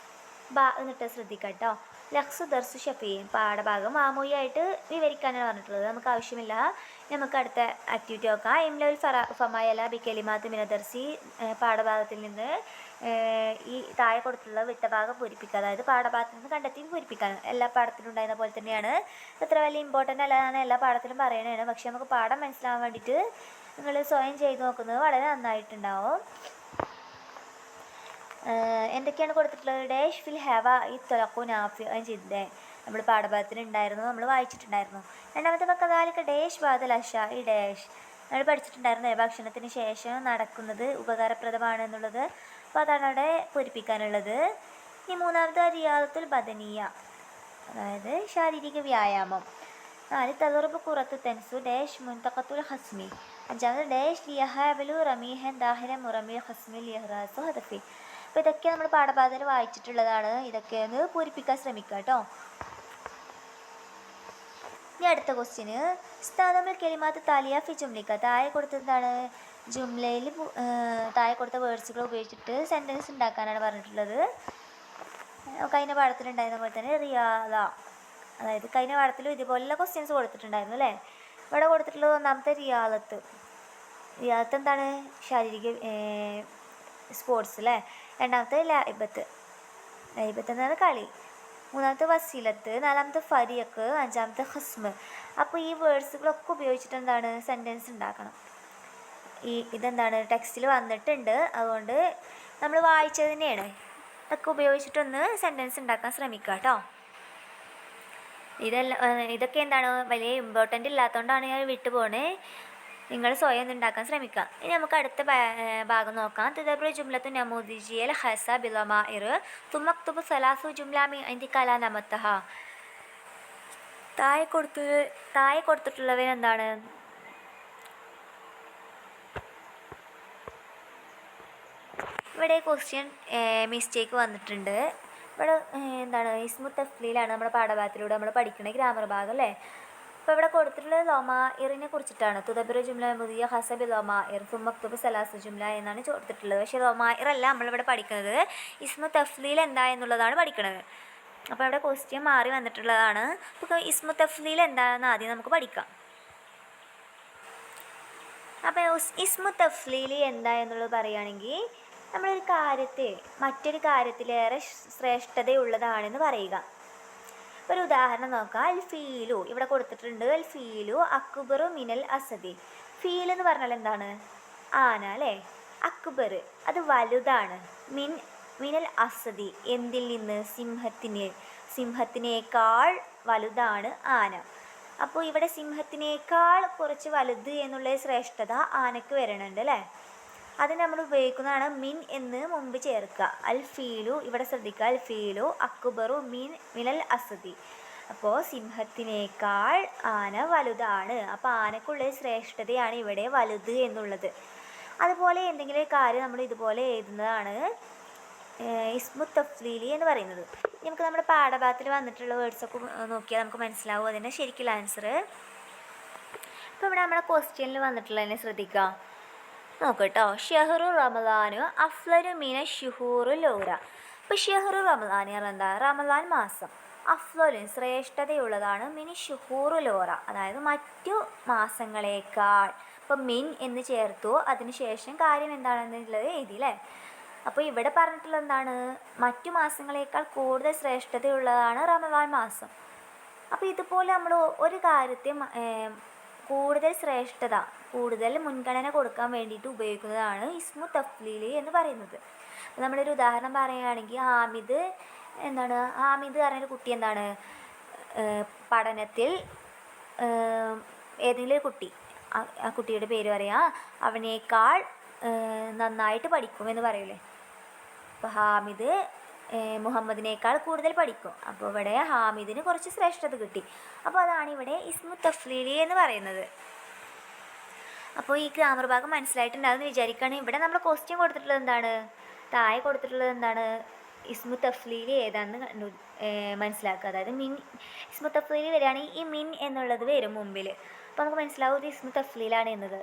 എന്നിട്ട് ശ്രദ്ധിക്കാം കേട്ടോ. ലക്സു ദർസു ഷഫീൻ, പാഠഭാഗം മാമൂലിയായിട്ട് വിവരിക്കാനാണ് പറഞ്ഞിട്ടുള്ളത്, നമുക്ക് ആവശ്യമില്ല. നമുക്ക് അടുത്ത ആക്ടിവിറ്റി നോക്കാം. ഇംലൽ ഫമായല ബി കലിമാത്ത് മിനദർസി, പാഠഭാഗത്തിൽ നിന്ന് ഈ താഴെ കൊടുത്തുള്ള വിട്ട ഭാഗം പൂരിപ്പിക്കുക, അതായത് പാഠഭാഗത്തിൽ നിന്ന് കണ്ടെത്തി പൂരിപ്പിക്കാൻ. എല്ലാ പാഠത്തിലും ഉണ്ടായിരുന്ന പോലെ തന്നെയാണ്. അത്ര വലിയ ഇമ്പോർട്ടൻ്റ് അല്ലാതാണ് എല്ലാ പാഠത്തിലും പറയണതാണ്. പക്ഷെ നമുക്ക് പാഠം മനസ്സിലാവാൻ വേണ്ടിയിട്ട് നിങ്ങൾ സ്വയം ചെയ്ത് നോക്കുന്നത് വളരെ നന്നായിട്ടുണ്ടാവും. എന്തൊക്കെയാണ് കൊടുത്തിട്ടുള്ളത്? ഡാഷ് ഫിൽ ഹാവ ഈ തൊലക്കു നാഫി ചെയ്തേ നമ്മൾ പാഠഭാഗത്തിന് ഉണ്ടായിരുന്നു, നമ്മൾ വായിച്ചിട്ടുണ്ടായിരുന്നു. രണ്ടാമത്തെ പക്കതാലിക്ക് ഡാഷ് ബാദൽ അഷ, ഈ ഡാഷ് നമ്മൾ പഠിച്ചിട്ടുണ്ടായിരുന്നു. ഭക്ഷണത്തിന് ശേഷം നടക്കുന്നത് ഉപകാരപ്രദമാണ് എന്നുള്ളത്. അപ്പോൾ അതാണ് അവിടെ പൂരിപ്പിക്കാനുള്ളത്. ഇനി മൂന്നാമത്തെ റിയാദത്തുൽ ബദനിയ, അതായത് ശാരീരിക വ്യായാമം. 4 തദറുബ് കുറത്ത് തെൻസു ഡാഷ് മുൻതഖത്തുൽ ഹസ്മി. 5 ഡാഷ് ലിയഹാബലു റമീഹൻ ദാഹിര മുറമിൽ ഹസ്മിൽ യഹ്റാസു ഹദഫി. അപ്പോൾ ഇതൊക്കെ നമ്മൾ പാഠഭാഗത്തിൽ വായിച്ചിട്ടുള്ളതാണ്. ഇതൊക്കെ ഒന്ന് പൂരിപ്പിക്കാൻ ശ്രമിക്കുക കേട്ടോ. ഇനി അടുത്ത ക്വസ്റ്റ്യന് സ്ഥാനമിൽ കെലിമാത്ത് താലിയ ഫി ജുംലിക്ക, താഴെ കൊടുത്തതാണ് ജുംലയിൽ താഴെ കൊടുത്ത വേർഡ്സുകൾ ഉപയോഗിച്ചിട്ട് സെൻറ്റൻസ് ഉണ്ടാക്കാനാണ് പറഞ്ഞിട്ടുള്ളത്. കഴിഞ്ഞ പാഠത്തിലുണ്ടായിരുന്ന പോലെ തന്നെ റിയാദ, അതായത് കഴിഞ്ഞ പാഠത്തിലും ഇതുപോലുള്ള ക്വസ്റ്റ്യൻസ് കൊടുത്തിട്ടുണ്ടായിരുന്നു അല്ലേ? ഇവിടെ കൊടുത്തിട്ടുള്ളത് ഒന്നാമത്തെ റിയാദത്ത്. റിയാദത്ത് എന്താണ്? ശാരീരിക സ്പോർട്സ് അല്ലേ? രണ്ടാമത്തെ ലൈബത്ത്, ലൈബത്ത് എന്നാണ് കളി. മൂന്നാമത്തെ വസീലത്ത്, നാലാമത്തെ ഫരിയക്ക്, 5ാമത്തെ ഹസ്മ്. അപ്പോൾ ഈ വേർഡ്സുകളൊക്കെ ഉപയോഗിച്ചിട്ട് എന്താണ് സെൻറ്റൻസ് ഉണ്ടാക്കണം. ഇതെന്താണ് ടെക്സ്റ്റിൽ വന്നിട്ടുണ്ട്, അതുകൊണ്ട് നമ്മൾ വായിച്ചത് തന്നെയാണ്. ഇതൊക്കെ ഉപയോഗിച്ചിട്ടൊന്ന് സെൻറ്റൻസ് ഉണ്ടാക്കാൻ ശ്രമിക്കുക കേട്ടോ. ഇതൊക്കെ എന്താണ് വലിയ ഇമ്പോർട്ടൻ്റ് ഇല്ലാത്തതുകൊണ്ടാണ് ഞാൻ വിട്ടുപോണേ. നിങ്ങൾ സ്വയം ഉണ്ടാക്കാൻ ശ്രമിക്കുക. ഇനി നമുക്ക് അടുത്ത ഭാഗം നോക്കാം. തദബ്രു ജുംലത്തു നമൂദിജിയൽ ഹസ ബിലമാഇർ തുമക്തുബു സലാസു ജുംലാമി ഇന്തി കലാനമത്തഹ. താഴെ കൊടുത്തിട്ടുള്ളവർ എന്താണ്? ഇവിടെ ക്വസ്റ്റ്യൻ മിസ്റ്റേക്ക് വന്നിട്ടുണ്ട്. ഇവിടെ എന്താണ് ഇസ്മു തഫ്ലീലാണ് നമ്മുടെ പാഠഭാഗത്തിലൂടെ നമ്മൾ പഠിക്കുന്ന ഗ്രാമർ ഭാഗം അല്ലേ? അപ്പോൾ ഇവിടെ കൊടുത്തിട്ടുള്ളത് ലൊമാഇറിനെ കുറിച്ചിട്ടാണ്. തുദബിറു ജുംല മുദിയ ഹസബി ലൊമാഇർ സുമക്തുബ് സലാസു ജുംല എന്നാണ് കൊടുത്തിട്ടുള്ളത്. പക്ഷേ ലൊമാഇറല്ല നമ്മളിവിടെ പഠിക്കുന്നത്, ഇസ്മു തഫ്ലീൽ എന്താ എന്നുള്ളതാണ് പഠിക്കുന്നത്. അപ്പോൾ ഇവിടെ ക്വസ്റ്റ്യൻ മാറി വന്നിട്ടുള്ളതാണ്. അപ്പോൾ ഇസ്മു തഫ്ലീൽ എന്താണെന്ന് ആദ്യം നമുക്ക് പഠിക്കാം. അപ്പോൾ ഇസ്മു തഫ്ലീൽ എന്താ എന്നുള്ളത് പറയുകയാണെങ്കിൽ നമ്മളൊരു കാര്യത്തെ മറ്റൊരു കാര്യത്തിലേറെ ശ്രേഷ്ഠതയുള്ളതാണെന്ന് പറയുക. ഒരു ഉദാഹരണം നോക്കാം. അൽ ഫീലു ഇവിടെ കൊടുത്തിട്ടുണ്ട്. അൽ ഫീലു അക്ബറു മിനൽ അസദി. ഫീൽ എന്ന് പറഞ്ഞാൽ എന്താണ്? ആന അല്ലേ. അക്ബർ അത് വലുതാണ്. മിനൽ അസദി എന്തിൽ നിന്ന്? സിംഹത്തിനേക്കാൾ വലുതാണ് ആന. അപ്പോൾ ഇവിടെ സിംഹത്തിനേക്കാൾ കുറച്ച് വലുത് എന്നുള്ള ശ്രേഷ്ഠത ആനക്ക് വരണുണ്ട് അല്ലേ. അത് നമ്മൾ ഉപയോഗിക്കുന്നതാണ് മിൻ എന്ന് മുമ്പ് ചേർക്കുക. അൽ ഫീലു ഇവിടെ ശ്രദ്ധിക്കുക. അൽ ഫീലു അക്ബറു മിനൽ അസദി. അപ്പോൾ സിംഹത്തിനേക്കാൾ ആന വലുതാണ്. അപ്പോൾ ആനക്കുള്ള ശ്രേഷ്ഠതയാണ് ഇവിടെ വലുത് എന്നുള്ളത്. അതുപോലെ എന്തെങ്കിലും കാര്യം നമ്മൾ ഇതുപോലെ എഴുതുന്നതാണ് ഇസ്മു തഫ്ലീലി എന്ന് പറയുന്നത്. നമുക്ക് നമ്മുടെ പാഠഭാഗത്തിൽ വന്നിട്ടുള്ള വേർഡ്സൊക്കെ നോക്കിയാൽ നമുക്ക് മനസ്സിലാവും അതിൻ്റെ ശരിക്കുള്ള ആൻസർ. ഇപ്പോൾ ഇവിടെ നമ്മുടെ ക്വസ്റ്റ്യനിൽ വന്നിട്ടുള്ളതിനെ ശ്രദ്ധിക്കുക. നോക്കട്ടോ. ഷെഹ്റു റമദാനു അഫ്ലലു മിന ഷുഹൂറു ലൗറ. ഇപ്പോൾ ഷെഹ്റു റമദാൻ എന്താ? റമദാൻ മാസം. അഫ്ലലു ശ്രേഷ്ഠതയുള്ളതാണ്. മിനി ഷുഹൂറു ലോറ അതായത് മറ്റു മാസങ്ങളേക്കാൾ. അപ്പോൾ മിൻ എന്ന് ചേർത്തു. അതിനുശേഷം കാര്യം എന്താണെന്നുള്ളത് എഴുതി അല്ലേ. അപ്പോൾ ഇവിടെ പറഞ്ഞിട്ടുള്ളത് എന്താണ്? മറ്റു മാസങ്ങളേക്കാൾ കൂടുതൽ ശ്രേഷ്ഠതയുള്ളതാണ് റമദാൻ മാസം. അപ്പോൾ ഇതുപോലെ നമ്മൾ ഒരു കാര്യത്തെ കൂടുതൽ ശ്രേഷ്ഠത, കൂടുതൽ മുൻഗണന കൊടുക്കാൻ വേണ്ടിയിട്ട് ഉപയോഗിക്കുന്നതാണ് ഇസ്മു തഫ്ലീൽ എന്ന് പറയുന്നത്. നമ്മളൊരു ഉദാഹരണം പറയുകയാണെങ്കിൽ ഹാമിദ് എന്താണ്? ഹാമിദ് പറഞ്ഞൊരു കുട്ടി എന്താണ്? പഠനത്തിൽ ഏതെങ്കിലും ഒരു കുട്ടി, ആ കുട്ടിയുടെ പേര് പറയാം, അവനേക്കാൾ നന്നായിട്ട് പഠിക്കുമെന്ന് പറയൂലേ. അപ്പോൾ ഹാമിദ് മുഹമ്മദിനേക്കാൾ കൂടുതൽ പഠിക്കും. അപ്പോൾ ഇവിടെ ഹാമിദിന് കുറച്ച് ശ്രേഷ്ഠത കിട്ടി. അപ്പോൾ അതാണ് ഇവിടെ ഇസ്മു തഫ്ലീലി എന്ന് പറയുന്നത്. അപ്പോൾ ഈ ഗ്രാമർ ഭാഗം മനസ്സിലായിട്ടുണ്ടാകുമെന്ന് വിചാരിക്കുകയാണെങ്കിൽ ഇവിടെ നമ്മൾ ക്വസ്റ്റ്യൻ കൊടുത്തിട്ടുള്ളത് എന്താണ്? താഴെ കൊടുത്തിട്ടുള്ളത് എന്താണ്? ഇസ്മു തഫ്ലീലി ഏതാണെന്ന് മനസ്സിലാക്കുക. അതായത് മിൻ ഇസ്മു തഫ്ലീലി വരികയാണെങ്കിൽ ഈ മിൻ എന്നുള്ളത് വരും മുമ്പിൽ. അപ്പോൾ നമുക്ക് മനസ്സിലാവും ഇത് ഇസ്മു തഫ്ലീലാണ് എന്നത്.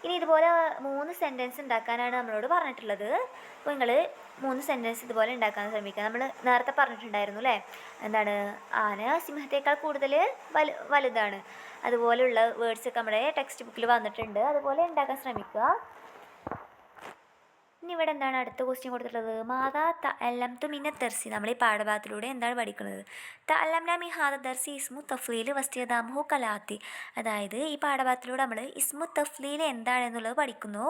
ഇനി ഇതുപോലെ 3 സെൻറ്റൻസ് ഉണ്ടാക്കാനാണ് നമ്മളോട് പറഞ്ഞിട്ടുള്ളത്. അപ്പോൾ നിങ്ങൾ 3 സെൻറ്റൻസ് ഇതുപോലെ ഉണ്ടാക്കാൻ ശ്രമിക്കുക. നമ്മൾ നേരത്തെ പറഞ്ഞിട്ടുണ്ടായിരുന്നു അല്ലേ, എന്താണ്? ആന സിംഹത്തേക്കാൾ കൂടുതൽ വലുതാണ്. അതുപോലെയുള്ള വേർഡ്സൊക്കെ നമ്മുടെ ടെക്സ്റ്റ് ബുക്കിൽ വന്നിട്ടുണ്ട്. അതുപോലെ ഉണ്ടാക്കാൻ ശ്രമിക്കുക. ഇനി ഇവിടെ എന്താണ് അടുത്ത ക്വസ്റ്റ്യൻ കൊടുത്തിട്ടുള്ളത്? മാതാ തഅല്ലംതു മിന ദർസി. നമ്മൾ ഈ പാഠഭാഗത്തിലൂടെ എന്താണ് പഠിക്കുന്നത്? തഅല്ലംന മിൻ ഹാദ ദർസി ഇസ്മു തഫ്ലീൽ വസ്തിയദാമുഹു കലാത്തി. അതായത് ഈ പാഠഭാഗത്തിലൂടെ നമ്മൾ ഇസ്മു തഫ്ലീൽ എന്താണെന്നുള്ളത് പഠിക്കുന്നു.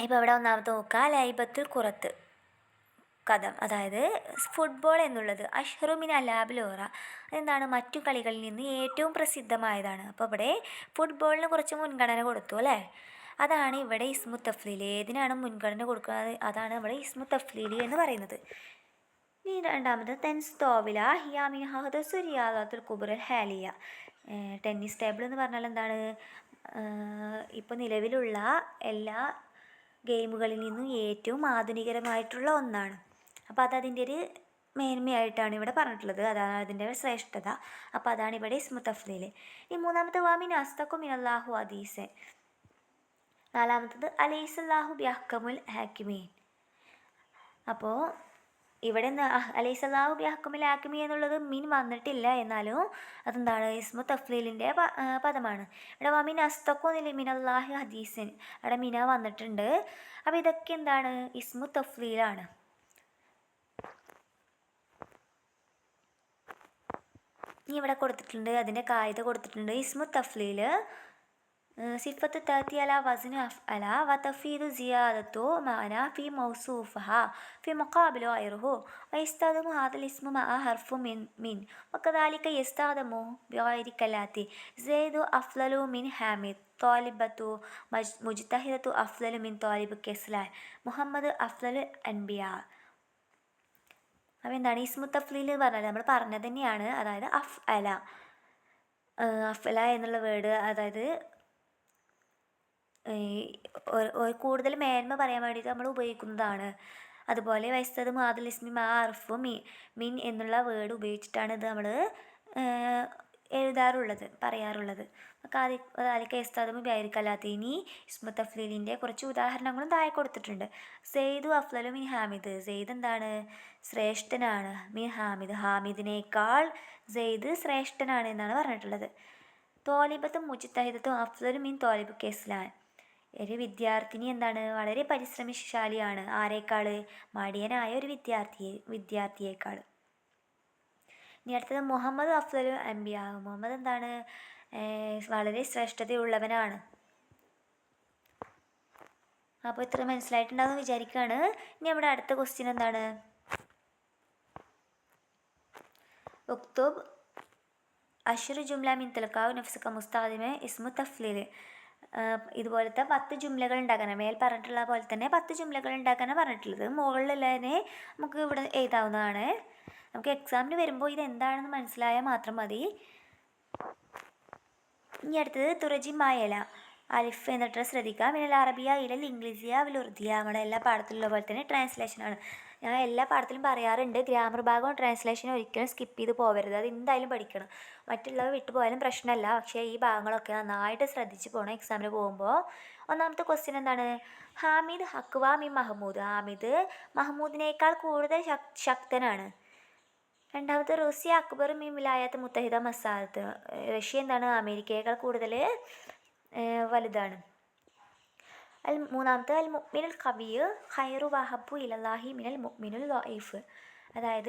ഇപ്പോൾ ഇവിടെ ഒന്നാമത്തെ നോക്കുക. ലൈബത്തുൽ കുറത്ത് കഥം, അതായത് ഫുട്ബോൾ എന്നുള്ളത് അഷ്ഹറു മിൻ അലാബിലോറ എന്താണ്? മറ്റു കളികളിൽ നിന്ന് ഏറ്റവും പ്രസിദ്ധമായതാണ്. അപ്പോൾ ഇവിടെ ഫുട്ബോളിന് കുറച്ച് മുൻഗണന കൊടുത്തു അല്ലേ. അതാണ് ഇവിടെ ഇസ്മു തഫ്ലീൽ. ഏതിനാണ് മുൻഗണന കൊടുക്കുന്നത്? അതാണ് ഇവിടെ ഇസ്മു തഫ്ലീൽ എന്ന് പറയുന്നത്. ഇനി രണ്ടാമത് തെൻസ്തോവില ഹിയാമിൻ ഹദസു റിയാദത്തുൽ കുബ്രൽ ഹാലിയ. ടെന്നീസ് ടേബിൾ എന്ന് പറഞ്ഞാൽ എന്താണ്? ഇപ്പോൾ നിലവിലുള്ള എല്ലാ ഗെയിമുകളിൽ നിന്നും ഏറ്റവും ആധുനികരമായിട്ടുള്ള ഒന്നാണ്. അപ്പോൾ അതതിൻ്റെ ഒരു മേന്മയായിട്ടാണ് ഇവിടെ പറഞ്ഞിട്ടുള്ളത്. അതാണ് അതിൻ്റെ ശ്രേഷ്ഠത. അപ്പോൾ അതാണ് ഇവിടെ ഇസ്മു തഫ്ലീൽ. ഈ മൂന്നാമത്തെ വാമിൻ അസ്തഖു മിനല്ലാഹു ഹദീസൻ. നാലാമത്തത് അലൈസല്ലാഹു ബിയഹ്കമുൽ ഹാക്കിമീൻ. അപ്പോൾ ഇവിടെ അലൈസല്ലാഹു ബിയഹ്കമുൽ ഹാക്കിമീൻ എന്നുള്ളത് മീൻ വന്നിട്ടില്ല, എന്നാലും അതെന്താണ്? ഇസ്മു തഫ്ലീലിൻ്റെ പദമാണ്. ഇവിടെ വമിൻ അസ്തഖു മിനല്ലാഹി ഹദീസൻ അവിടെ മിന വന്നിട്ടുണ്ട്. അപ്പോൾ ഇതൊക്കെ എന്താണ്? ഇസ്മു തഫ്ലീലാണ്. ഇനി ഇവിടെ കൊടുത്തിട്ടുണ്ട്, അതിൻ്റെ കായിക കൊടുത്തിട്ടുണ്ട്. ഇസ്മു തഫ്ലീൽ സിഫത്ത് തഅതി അലാ വസ്നി അഫ്അല വതഫീദു സിയാദത്തു മഅന ഫി മൗസൂഫഹ ഫി മുഖാബിലു ഗൈറുഹു വയസ്തഖ്ദമു ഹാദൽ ഇസ്മു മഅ ഹർഫു മിൻ വകദാലിക യസ്തഖ്ദമു ബിഗൈരി കലാത്തി. സൈദു അഫ്ളലു മിൻ ഹാമിദ്. ത്വാലിബത്തു മുജ്തഹിദത്തു അഫ്ളലു മിൻ ത്വാലിബ് കസ്ലാൻ. മുഹമ്മദ് അഫ്ളലു അൻബിയാ. അപ്പോൾ എന്താണ് ഇസ്മു തഫ്ലീൽ എന്ന് പറഞ്ഞാൽ നമ്മൾ പറഞ്ഞത് തന്നെയാണ്. അതായത് അഫ്അല എന്നുള്ള വേർഡ് അതായത് കൂടുതൽ മേന്മ പറയാൻ വേണ്ടിയിട്ട് നമ്മൾ ഉപയോഗിക്കുന്നതാണ്. അതുപോലെ വയസ്സത് മാദൽ ഇസ്മി മാ അർഫു മിൻ എന്നുള്ള വേർഡ് ഉപയോഗിച്ചിട്ടാണ് ഇത് നമ്മൾ എഴുതാറുള്ളത്, പറയാറുള്ളത്. കാലിക്ക എസ്താദും ബൈരിക്കല്ലാത്തീനി ഇസ്മു തഫ്ലീലിൻ്റെ കുറച്ച് ഉദാഹരണങ്ങളും താഴെ കൊടുത്തിട്ടുണ്ട്. സെയ്ദു അഫ്ലലു മിൻ ഹാമിദ്. സെയ്ദ് എന്താണ്? ശ്രേഷ്ഠനാണ്. മിൻ ഹാമിദ് ഹാമിദിനേക്കാൾ സെയ്ദ് ശ്രേഷ്ഠനാണ് എന്നാണ് പറഞ്ഞിട്ടുള്ളത്. തോലിബത്തും മുജ്തഹിദത്തും അഫ്സലു മിൻ തോലിബ് കെസ്ലാൻ. ഒരു വിദ്യാർത്ഥിനി എന്താണ് വളരെ പരിശ്രമശാലിയാണ്. ആരേക്കാൾ? മടിയനായ ഒരു വിദ്യാർത്ഥിയേക്കാൾ. ഇനി അടുത്തത് മുഹമ്മദ് അഫ്സലു അംബിയ. മുഹമ്മദ് എന്താണ്? വളരെ ശ്രേഷ്ഠതയുള്ളവനാണ്. അപ്പോൾ ഇത്ര മനസ്സിലായിട്ടുണ്ടാകുമെന്ന് വിചാരിക്കുകയാണ്. ഇനി നമ്മുടെ അടുത്ത ക്വസ്റ്റ്യൻ എന്താണ്? ഉക്തുബ് അഷ്റു ജുംല മിൻ തിൽഖാഉ നഫ്സിക മുസ്തഖദിമ ഇസ്മു തഫ്ലീൽ. ഇതുപോലത്തെ 10 ജുംലകൾ ഉണ്ടാക്കാനാണ്. മേൽ പറഞ്ഞിട്ടുള്ള പോലെ തന്നെ 10 ജുംലകൾ ഉണ്ടാക്കാനാണ് പറഞ്ഞിട്ടുള്ളത്. മുകളിലുള്ളതിനെ നമുക്ക് ഇവിടെ എഴുതാവുന്നതാണ്. നമുക്ക് എക്സാമിന് വരുമ്പോൾ ഇതെന്താണെന്ന് മനസ്സിലായാൽ മാത്രം മതി. ഇനി അടുത്തത് തുറജി മായല അലിഫ് എന്നിട്ട് ശ്രദ്ധിക്കുക. മിനൽ അറബിയ ഇലൽ ഇംഗ്ലീസിയ വിൽ ഉറുദിയ. നമ്മുടെ എല്ലാ പാഠത്തിലുള്ള പോലെ തന്നെ ട്രാൻസ്ലേഷനാണ്. ഞാൻ എല്ലാ പാഠത്തിലും പറയാറുണ്ട്, ഗ്രാമർ ഭാഗവും ട്രാൻസ്ലേഷനും ഒരിക്കലും സ്കിപ്പ് ചെയ്ത് പോകരുത്. അത് എന്തായാലും പഠിക്കണം. മറ്റുള്ളവ വിട്ടുപോയാലും പ്രശ്നമല്ല, പക്ഷേ ഈ ഭാഗങ്ങളൊക്കെ നന്നായിട്ട് ശ്രദ്ധിച്ച് പോകണം എക്സാമിന് പോകുമ്പോൾ. ഒന്നാമത്തെ ക്വസ്റ്റ്യൻ എന്താണ്? ഹാമിദ് ഹക്വ മി മഹ്മൂദ്. ഹാമിദ് മഹ്മൂദിനേക്കാൾ കൂടുതൽ ശക്തനാണ്. രണ്ടാമത്തെ റഷ്യ അക്ബർ മി വിലായത്ത് മുത്തഹിദ മസാദത്ത്. റഷ്യ എന്താണ്? അമേരിക്കയേക്കാൾ കൂടുതൽ വലുതാണ്. മൂന്നാമത്തെ അൽ മുഅ്മിനുൽ ഖവിയ്യ് ഖൈറു വഹബ്ബു ഇലല്ലാഹി മിനൽ മുഅ്മിനുൽ ദഈഫ്. അതായത്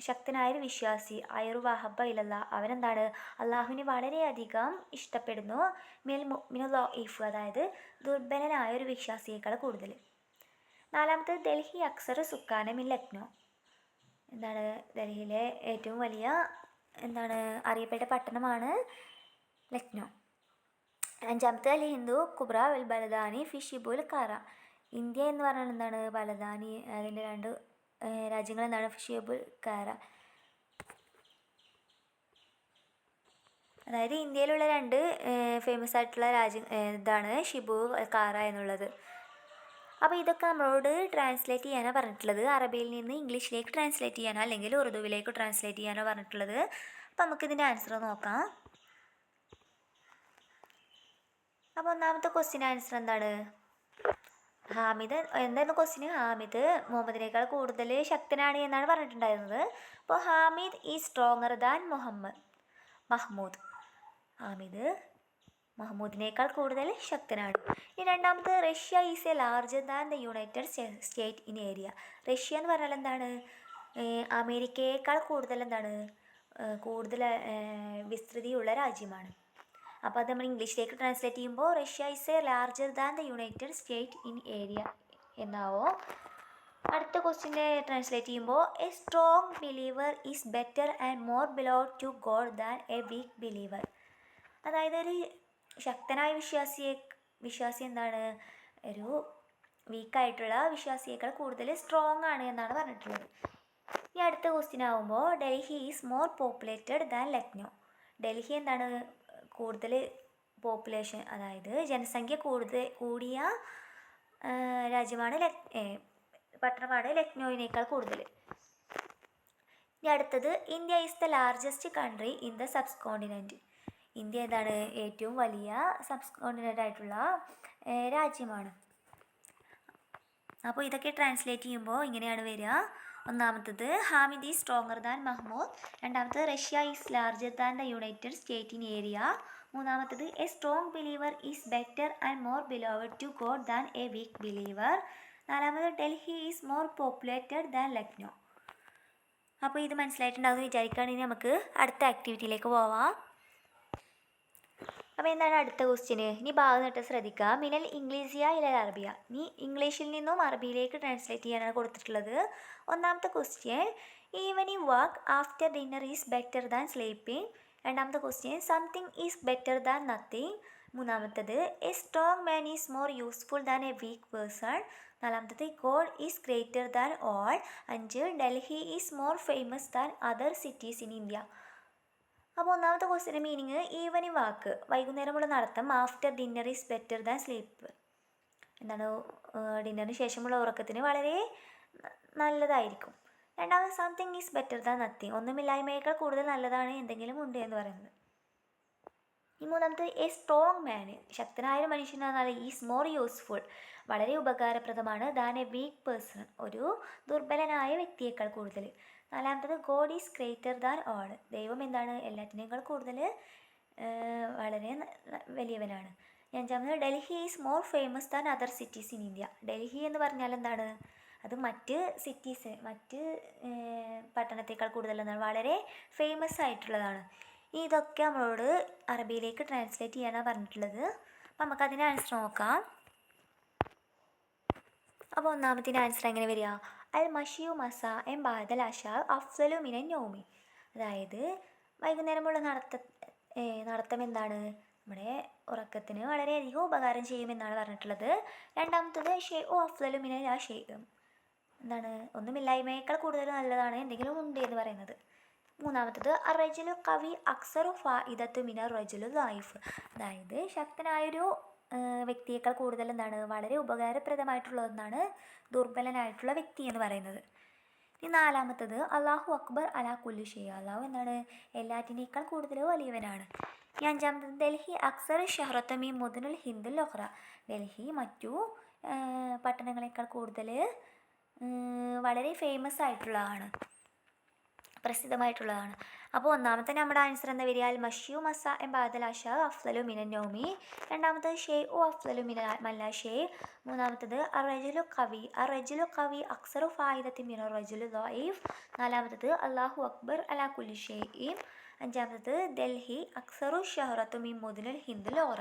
ശക്തനായൊരു വിശ്വാസി ഖൈറു വഹബ്ബ ഇലല്ലാ, അവനെന്താണ്? അള്ളാഹുവിനെ വളരെയധികം ഇഷ്ടപ്പെടുന്നു. മിനൽ മുഅ്മിനുൽ ദഈഫ്, അതായത് ദുർബലനായൊരു വിശ്വാസിയേക്കാൾ കൂടുതൽ. നാലാമത്തെ ഡൽഹി അക്സർ സുക്കാന മിൻ ലക്നോ. എന്താണ്? ഡൽഹിയിലെ ഏറ്റവും വലിയ അറിയപ്പെട്ട പട്ടണമാണ് ലക്നോ. അഞ്ചാമത്തെ അൽ ഹിന്ദു കുബ്ര വൽ ബലദാനി ഫി ഷിബുൽ കാറ. ഇന്ത്യ എന്ന് പറഞ്ഞാൽ എന്താണ്? ബലദാനി, അതിൻ്റെ 2 രാജ്യങ്ങൾ എന്താണ്? ഷിബുൽ കാറ. അതായത് ഇന്ത്യയിലുള്ള 2 ഫേമസ് ആയിട്ടുള്ള ഇതാണ് ഷിബു കാറ എന്നുള്ളത്. അപ്പോൾ ഇതൊക്കെ നമ്മളോട് ട്രാൻസ്ലേറ്റ് ചെയ്യാനാണ് പറഞ്ഞിട്ടുള്ളത്. അറബിയിൽ നിന്ന് ഇംഗ്ലീഷിലേക്ക് ട്രാൻസ്ലേറ്റ് ചെയ്യാനോ അല്ലെങ്കിൽ ഉറുദുവിലേക്ക് ട്രാൻസ്ലേറ്റ് ചെയ്യാനോ പറഞ്ഞിട്ടുള്ളത്. അപ്പോൾ നമുക്കിതിൻ്റെ ആൻസർ നോക്കാം. അപ്പോൾ ഒന്നാമത്തെ ക്വസ്റ്റ്യൻ ആൻസർ എന്താണ്? ഹാമിദ് എന്തായിരുന്നു ക്വസ്റ്റ്യൻ? ഹാമിദ് മുഹമ്മദിനേക്കാൾ കൂടുതൽ ശക്തനാണ് എന്നാണ് പറഞ്ഞിട്ടുണ്ടായിരുന്നത്. അപ്പോൾ Hamid is stronger than Mahmood. ഹാമിദ് മഹ്മൂദിനേക്കാൾ കൂടുതൽ ശക്തനാണ്. ഇനി രണ്ടാമത് Russia is a larger than the United State in area. Russia എന്ന് പറഞ്ഞാൽ എന്താണ്? അമേരിക്കയേക്കാൾ കൂടുതൽ വിസ്തൃതിയുള്ള രാജ്യമാണ്. അപ്പോൾ അത് നമ്മൾ ഇംഗ്ലീഷിലേക്ക് ട്രാൻസ്ലേറ്റ് ചെയ്യുമ്പോൾ Russia is a larger than the United State in area എന്നാവോ. അടുത്ത ക്വസ്റ്റ്യൻ്റെ ട്രാൻസ്ലേറ്റ് ചെയ്യുമ്പോൾ a strong believer is better and more beloved to God than a weak believer. അതായത് ഒരു ശക്തനായ വിശ്വാസി എന്താണ്? ഒരു വീക്കായിട്ടുള്ള വിശ്വാസിയേക്കാൾ കൂടുതൽ സ്ട്രോങ് ആണ് എന്നാണ് പറഞ്ഞിട്ടുള്ളത്. ഈ അടുത്ത ക്വസ്റ്റ്യൻ ആകുമ്പോൾ Delhi is more populated than Lucknow. Delhi എന്താണ്? കൂടുതൽ പോപ്പുലേഷൻ, അതായത് ജനസംഖ്യ കൂടിയ രാജ്യമാണ് പട്ടണമാണ് ലക്നോവിനേക്കാൾ കൂടുതൽ. ഇനി അടുത്തത് India is the largest country in the sub continent. India എന്താണ്? ഏറ്റവും വലിയ സബ് കോണ്ടിനെൻ്റ് ആയിട്ടുള്ള രാജ്യമാണ്. അപ്പോൾ ഇതൊക്കെ ട്രാൻസ്ലേറ്റ് ചെയ്യുമ്പോൾ ഇങ്ങനെയാണ് വരിക. ഒന്നാമത്തത് Hamid is stronger than Mahmood. രണ്ടാമത്തത് Russia is larger than the United State in area. മൂന്നാമത്തത് a strong believer is better and more beloved to God than a weak believer. നാലാമത് Delhi is more populated than Lucknow. അപ്പോൾ ഇത് മനസ്സിലായിട്ടുണ്ടാകുമെന്ന് വിചാരിക്കുകയാണെങ്കിൽ നമുക്ക് അടുത്ത ആക്ടിവിറ്റിയിലേക്ക് പോവാം. അപ്പോൾ എന്താണ് അടുത്ത ക്വസ്റ്റ്യന്? ഇനി ഭാഗം തൊട്ട് ശ്രദ്ധിക്കുക. മിനൽ ഇംഗ്ലീസിയ ഇലൽ അറബിയ. ഇനി ഇംഗ്ലീഷിൽ നിന്നും അറബിയിലേക്ക് ട്രാൻസ്ലേറ്റ് ചെയ്യാനാണ് കൊടുത്തിട്ടുള്ളത്. ഒന്നാമത്തെ question evening walk after dinner is better than sleeping. രണ്ടാമത്തെ question something is better than nothing. മൂന്നാമത്തത് a strong man is more useful than a weak person. നാലാമത്തത് God is greater than all. 5 Delhi is more famous than other cities in India. അപ്പോൾ ഒന്നാമത്തെ ക്വസ്റ്റ്യൻ്റെ meaning evening walk, വൈകുന്നേരമുള്ള നടത്തം. After dinner is better than sleep. എന്താണ്? ഡിന്നറിന് ശേഷമുള്ള ഉറക്കത്തിന് വളരെ നല്ലതായിരിക്കും. രണ്ടാമത് something is better than nothing. ഒന്നുമില്ലായ്മയേക്കാൾ കൂടുതൽ നല്ലതാണ് എന്തെങ്കിലും ഉണ്ട് എന്ന് പറയുന്നത്. ഈ മൂന്നാമത് എ സ്ട്രോങ് മാൻ, ശക്തനായ ഒരു മനുഷ്യനാണ്. ഈസ് മോർ യൂസ്ഫുൾ, വളരെ ഉപകാരപ്രദമാണ്. ദാൻ എ വീക്ക് പേഴ്സൺ, ഒരു ദുർബലനായ വ്യക്തിയേക്കാൾ കൂടുതൽ. നാലാമത്തത് God is greater than all, ദൈവം എന്താണ്? എല്ലാറ്റിനേക്കാൾ കൂടുതൽ വളരെ വലിയവനാണ്. അഞ്ചാമത് Delhi is more famous than other cities in India. Delhi എന്ന് പറഞ്ഞാൽ എന്താണ്? അത് മറ്റ് സിറ്റീസ്, മറ്റ് പട്ടണത്തേക്കാൾ കൂടുതൽ എന്താണ്, വളരെ ഫേമസ് ആയിട്ടുള്ളതാണ്. ഇതൊക്കെ നമ്മളോട് അറബിയിലേക്ക് ട്രാൻസ്ലേറ്റ് ചെയ്യാനാണ് പറഞ്ഞിട്ടുള്ളത്. അപ്പം നമുക്കതിന് ആൻസർ നോക്കാം. അപ്പോൾ ഒന്നാമത്തെ ആൻസർ എങ്ങനെ വരിക? അൽ മഷിയു മസ എം ബാദൽ അഷാ അഫ്സലു മിനൻ നൗമി. അതായത് വൈകുന്നേരമുള്ള നടത്തം എന്താണ്? നമ്മുടെ ഉറക്കത്തിന് വളരെയധികം ഉപകാരം ചെയ്യുമെന്നാണ് പറഞ്ഞിട്ടുള്ളത്. രണ്ടാമത്തത് ഷെയ് ഒ അഫ്സലു മിനൻ ആ ഷെയ്, എന്താണ്, ഒന്നുമില്ലായ്മയേക്കാൾ കൂടുതൽ നല്ലതാണ് എന്തെങ്കിലും ഉണ്ട് എന്ന് പറയുന്നത്. മൂന്നാമത്തത് അറജുലു കവി അക്സറു ഫായിദത്തു മിനർ റജുലു ലൈഫ്. അതായത് ശക്തനായൊരു വ്യക്തിയേക്കാൾ കൂടുതൽ എന്താണ്, വളരെ ഉപകാരപ്രദമായിട്ടുള്ളതെന്നാണ് ദുർബലനായിട്ടുള്ള വ്യക്തി എന്ന് പറയുന്നത്. ഇനി നാലാമത്തത് അള്ളാഹു അക്ബർ അലാ കുല്ലി ഷെയ്. അള്ളാഹു എന്താണ്, എല്ലാറ്റിനേക്കാൾ കൂടുതൽ വലിയവനാണ്. ഇനി അഞ്ചാമത്തത് ഡൽഹി അക്സർ ഷഹ്റത്തമി മുദനുൽ ഹിന്ദുൽ ഒഹ്റ. ഡൽഹി മറ്റു പട്ടണങ്ങളെക്കാൾ കൂടുതൽ വളരെ ഫേമസ് ആയിട്ടുള്ളതാണ്, പ്രസിദ്ധമായിട്ടുള്ളതാണ്. അപ്പോൾ ഒന്നാമത്തെ നമ്മുടെ ആൻസർ എന്താ വരിക? അൽ മഷിയു മസ എം ബാദൽ അഷ അഫ്സലു മിനൻ നൗമി. രണ്ടാമത്തത് ഷെയ് ഒ അഫ്സലു മിന മല്ല ഷെയ്. മൂന്നാമത്തത് അറജുലു കവി അക്സറു ഫായിദത്തി മിനർ റജുലു ദഈഫ്. നാലാമത്തത് അല്ലാഹു അക്ബർ അലാ കുല്ലി ഷെയ്. അഞ്ചാമത്തത് ഡൽഹി അക്സറു ഷഹറത്തു മിൻ മുദുനിൽ ഹിന്ദുൽ ഓറ.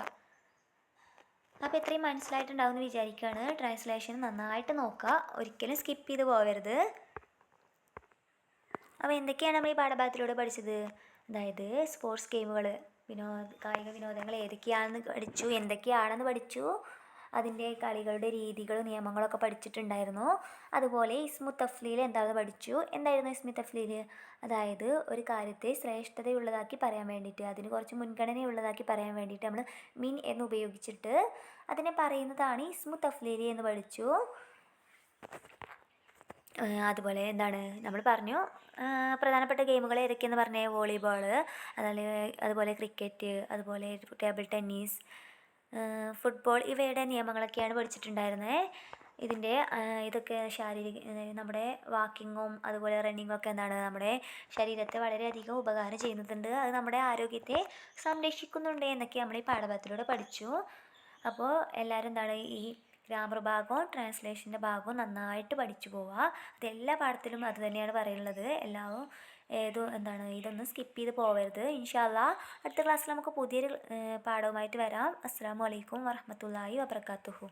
അപ്പോൾ ഇത്രയും മനസ്സിലായിട്ടുണ്ടാവും എന്ന് വിചാരിക്കുകയാണ്. ട്രാൻസ്ലേഷൻ നന്നായിട്ട് നോക്കുക, ഒരിക്കലും സ്കിപ്പ് ചെയ്ത് പോകരുത്. അപ്പോൾ എന്തൊക്കെയാണ് നമ്മൾ ഈ പാഠഭാഗത്തിലൂടെ പഠിച്ചത്? അതായത് സ്പോർട്സ് ഗെയിമുകൾ, കായിക വിനോദങ്ങൾ ഏതൊക്കെയാണെന്ന് പഠിച്ചു, എന്തൊക്കെയാണെന്ന് പഠിച്ചു, അതിൻ്റെ കളികളുടെ രീതികളും നിയമങ്ങളൊക്കെ പഠിച്ചിട്ടുണ്ടായിരുന്നു. അതുപോലെ ഇസ്മു തഫ്ലീൽ എന്താണെന്ന് പഠിച്ചു. എന്തായിരുന്നു ഇസ്മു തഫ്ലീൽ? അതായത് ഒരു കാര്യത്തെ ശ്രേഷ്ഠതയുള്ളതാക്കി പറയാൻ വേണ്ടിയിട്ട്, അതിന് കുറച്ച് മുൻഗണനയുള്ളതാക്കി പറയാൻ വേണ്ടിയിട്ട് നമ്മൾ മിൻ എന്ന് ഉപയോഗിച്ചിട്ട് അതിനെ പറയുന്നതാണ് ഇസ്മു തഫ്ലീൽ എന്ന് പഠിച്ചു. അതുപോലെ എന്താണ് നമ്മൾ പറഞ്ഞു, പ്രധാനപ്പെട്ട ഗെയിമുകൾ ഏതൊക്കെയെന്ന് പറഞ്ഞാൽ വോളിബോൾ, അതുപോലെ ക്രിക്കറ്റ്, അതുപോലെ ടേബിൾ ടെന്നീസ്, ഫുട്ബോൾ, ഇവയുടെ നിയമങ്ങളൊക്കെയാണ് പഠിച്ചിട്ടുണ്ടായിരുന്നത്. ഇതൊക്കെ നമ്മുടെ വാക്കിങ്ങും അതുപോലെ റണ്ണിങ്ങും ഒക്കെ എന്താണ്, നമ്മുടെ ശരീരത്തെ വളരെയധികം ഉപകാരം ചെയ്യുന്നുണ്ട്. അത് നമ്മുടെ ആരോഗ്യത്തെ സംരക്ഷിക്കുന്നുണ്ട് എന്നൊക്കെ നമ്മൾ ഈ പാഠഭാഗത്തിലൂടെ പഠിച്ചു. അപ്പോൾ എല്ലാവരും എന്താണ്, ഈ ഗ്രാമർ ഭാഗവും ട്രാൻസ്ലേഷൻ്റെ ഭാഗവും നന്നായിട്ട് പഠിച്ചു പോവുക. അതെല്ലാ പാഠത്തിലും അത് തന്നെയാണ് പറയുന്നത്. എല്ലാവരും ഇതൊന്നും സ്കിപ്പ് ചെയ്ത് പോകരുത്. ഇൻഷാ അല്ലാഹ് അടുത്ത ക്ലാസ്സിൽ നമുക്ക് പുതിയൊരു പാഠവുമായിട്ട് വരാം. അസ്സലാമു അലൈക്കും വറഹ്മത്തുള്ളാഹി വബറകാതുഹു.